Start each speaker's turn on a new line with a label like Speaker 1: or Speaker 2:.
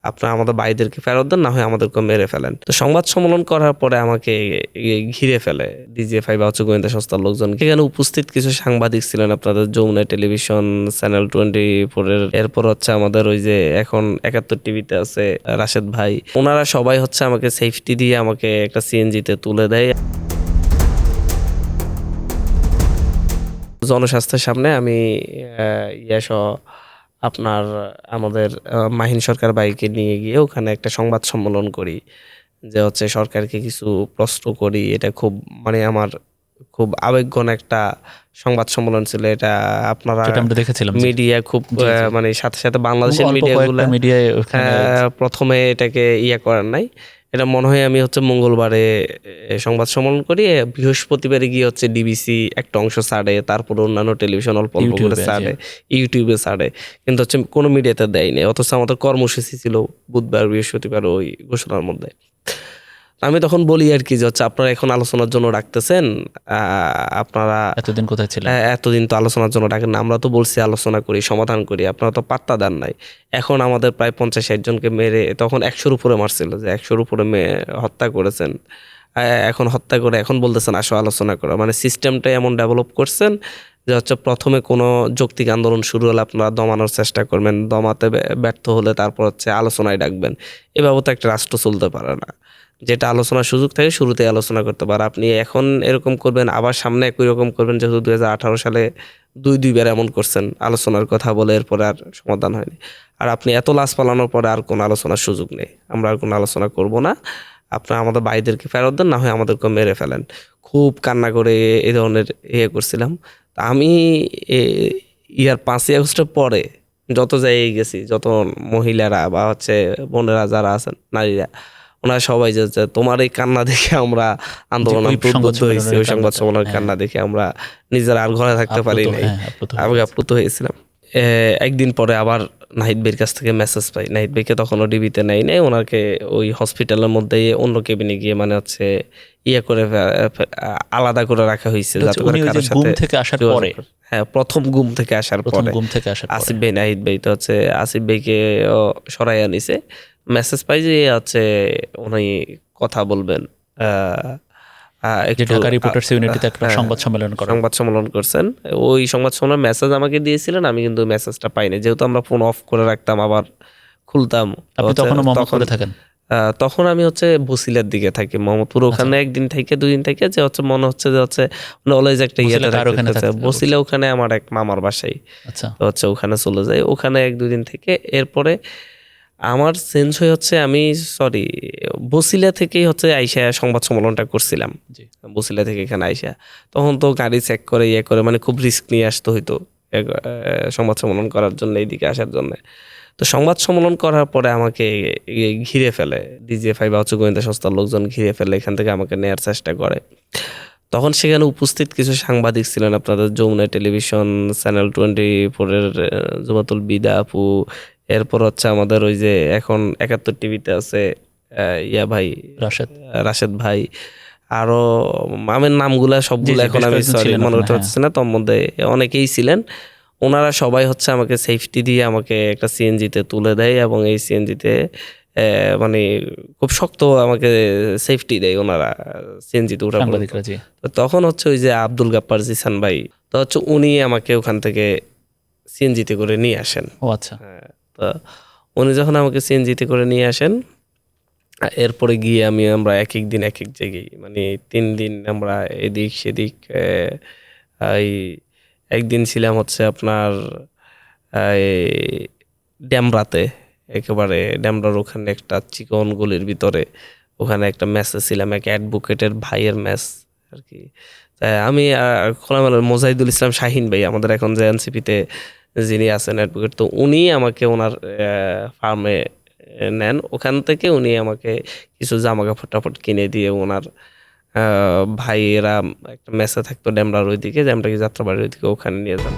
Speaker 1: আপনারা আমাদের ভাইদেরকে ফেরত দেন, না হয় আমাদেরকে মেরে ফেলেন। তো সংবাদ সম্মেলন করার পরে আমাকে ঘিরে ফেলে ডিজিএফআই বা হচ্ছে গোয়েন্দা সংস্থার লোকজন। এখানে উপস্থিত কিছু সাংবাদিক ছিলেন আপনাদের যমুনা টেলিভিশন, চ্যানেল 24 এরপর হচ্ছে আমাদের ওই যে এখন 71 টিভিতে আছে রাশেদ ভাই। ওনারা সবাই হচ্ছে আমাকে সেফটি দিয়ে আমাকে একটা সিএনজিতে তুলে দেয়। জনস্বাস্থ্যের সামনে আমি ইয়াসহ আপনার আমাদের মাহিন সরকার ভাইকে নিয়ে গিয়ে ওখানে একটা সংবাদ সম্মেলন করি, যে হচ্ছে সরকারকে কিছু প্রশ্ন করি। এটা খুব মানে আমার খুব আবেগঘন একটা সংবাদ সম্মেলন ছিল। এটা আপনারা
Speaker 2: আমরা দেখেছিলাম
Speaker 1: মিডিয়া খুব মানে সাথে সাথে বাংলাদেশের মিডিয়াগুলো প্রথমে এটাকে করার নাই। এটা মনে হয় আমি হচ্ছে মঙ্গলবারে সংবাদ সম্মেলন করি, বৃহস্পতিবারে গিয়ে হচ্ছে ডিবিসি একটা অংশ ছাড়ে, তারপর অন্যান্য টেলিভিশন অল্প অল্প করে ছাড়ে, ইউটিউবে ছাড়ে, কিন্তু হচ্ছে কোনো মিডিয়াতে দেয়নি। অথচ আমাদের কর্মসূচি ছিল বুধবার বৃহস্পতিবার ওই ঘোষণার মধ্যে। আমি তখন বলি আর কি, যে হচ্ছে আপনারা এখন আলোচনার জন্য ডাকতেছেন, আপনারা
Speaker 2: এতদিন কোথায় ছিলেন?
Speaker 1: এতদিন তো আলোচনার জন্য ডাকেন না। আমরা তো বলছি আলোচনা করি, সমাধান করি, আপনারা তো পাত্তা দেন নাই। এখন আমাদের প্রায় 50-60 জনকে মেরে, তখন 100-র উপরে মারছিল, যে 100-র উপরে হত্যা করেছেন। এখন হত্যা করে এখন বলতেছেন আসো আলোচনা করা। মানে সিস্টেমটা এমন ডেভেলপ করছেন যে হচ্ছে প্রথমে কোনো যৌক্তিক আন্দোলন শুরু হলে আপনারা দমানোর চেষ্টা করবেন, দমাতে ব্যর্থ হলে তারপর হচ্ছে আলোচনায় ডাকবেন। এভাবে তো একটা রাষ্ট্র চলতে পারে না। যেটা আলোচনার সুযোগ থাকে শুরুতেই আলোচনা করতে পারে। আপনি এখন এরকম করবেন, আবার সামনে একই রকম করবেন, যেহেতু 2018 সালে দুইবার এমন করছেন, আলোচনার কথা বলে এরপরে আর সমাধান হয়নি। আর আপনি এত লাশ পালানোর পরে আর কোনো আলোচনার সুযোগ নেই, আমরা আর কোনো আলোচনা করব না, আপনারা আমাদের ভাইদেরকে ফেরত দেন, না হয় আমাদেরকে মেরে ফেলেন। খুব কান্না করে এই ধরনের করছিলাম। তা আমি 5ই আগস্টের পরে যত জায়গায় গেছি, যত মহিলারা বা হচ্ছে বোনেরা যারা আছেন, নারীরা, ওনারা সবাই যে তোমার এই কান্না দেখে আমরা আন্দোলন উদ্বুদ্ধ হয়েছি, ওই সংবাদ সম্মেলনের কান্না দেখে আমরা নিজেরা আর ঘরে থাকতে পারি নাই, আমি আপ্লুত হয়েছিলাম। একদিন পরে আবার নাহিদ ভাইয়ের কাছ থেকে মেসেজ পাই। নাহিদ ভাইকে তখনও ডিবিতে নেই, ওনাকে ওই হসপিটালের মধ্যে অন্য কেবিনে গিয়ে মানে হচ্ছে করে আলাদা করে রাখা হয়েছে, যাতে করে কারোর সাথে
Speaker 2: থেকে আসার পরে,
Speaker 1: হ্যাঁ প্রথম ঘুম থেকে আসার পরে আসিফ ভাই, নাহিদ ভাই তো হচ্ছে আসিফ ভাইকে সরাইয়া নিছে। মেসেজ পাই যে হচ্ছে উনি কথা বলবেন, সংবাদ সম্মেলন করছেন। ওই সংবাদ সম্মেলন মেসেজ আমাকে দিয়েছিলেন, আমি কিন্তু মেসেজটা পাইনি, যেহেতু আমরা ফোন অফ করে রাখতাম, আবার খুলতাম। তখন আমি হচ্ছে বসিলার দিকে থাকি, মোহাম্মদপুর। ওখানে একদিন থেকে 2 দিন থেকে যে হচ্ছে মনে হচ্ছে যে হচ্ছে অলওয়েজ একটা বসিলা, ওখানে আমার এক মামার বাসায় হচ্ছে, ওখানে চলে যাই। ওখানে 1-2 দিন থেকে এরপরে আমার চেঞ্জ হয়ে হচ্ছে আমি বসিলা থেকেই হচ্ছে আইসা সংবাদ সম্মেলনটা করছিলাম। বসিলা থেকে এখানে আইসা তখন তো গাড়ি চেক করে করে মানে খুব রিস্ক নিয়ে আসতে হইতো সংবাদ সম্মেলন করার জন্য, এইদিকে আসার জন্য। তো সংবাদ সম্মেলন করার পরে আমাকে ঘিরে ফেলে ডিজিএফআই বা হচ্ছে গোয়েন্দা সংস্থার লোকজন, ঘিরে ফেলে এখান থেকে আমাকে নেওয়ার চেষ্টা করে। তখন সেখানে উপস্থিত কিছু সাংবাদিক ছিলেন আপনাদের যমুনা টেলিভিশন, চ্যানেল 24 জুমাতুল বিদা আপু, এরপর হচ্ছে আমাদের ওই যে এখন 71 টিভিতে আছে ভাই রাশেদ ভাই, আরো আমার নামগুলা সবগুলো এখন আমি মনে করতে পারছি না, তোর মধ্যে অনেকেই ছিলেন। ওনারা সবাই হচ্ছে আমাকে সেফটি দিয়ে আমাকে একটা সিএনজিতে তুলে দেয়, এবং এই সিএনজিতে মানে খুব শক্ত আমাকে সেফটি দেয় ওনারা সিএনজিতে উঠা। তখন হচ্ছে ওই যে আব্দুল গাপ্পার জিসান ভাই, তো হচ্ছে উনি আমাকে ওখান থেকে সিএনজিতে করে নিয়ে আসেন। তো উনি যখন আমাকে সিএনজিতে করে নিয়ে আসেন, এরপরে গিয়ে আমরা এক এক দিন এক এক জায়গায়, মানে 3 দিন আমরা এদিক সেদিক। একদিন ছিলাম হচ্ছে আপনার ড্যামরাতে, একেবারে ড্যামরার ওখানে একটা চিকন গলির ভিতরে, ওখানে একটা ম্যাচে ছিলাম, এক অ্যাডভোকেটের ভাইয়ের ম্যাচ আর কি। তাই আমি খোলামেলা মোজাহিদুল ইসলাম শাহিন ভাই, আমাদের এখন যে এনসিপিতে যিনি আছেন অ্যাডভোকেট, তো উনি আমাকে ওনার ফার্মে নেন। ওখান থেকে উনি আমাকে কিছু জামা কাপড় টাপড় কিনে দিয়ে, ওনার ভাইয়েরা একটা মেসে থাকতো ড্যামরার ওইদিকে, ড্যামরা কি যাত্রাবাড়ির ওইদিকে, ওখানে নিয়ে যান।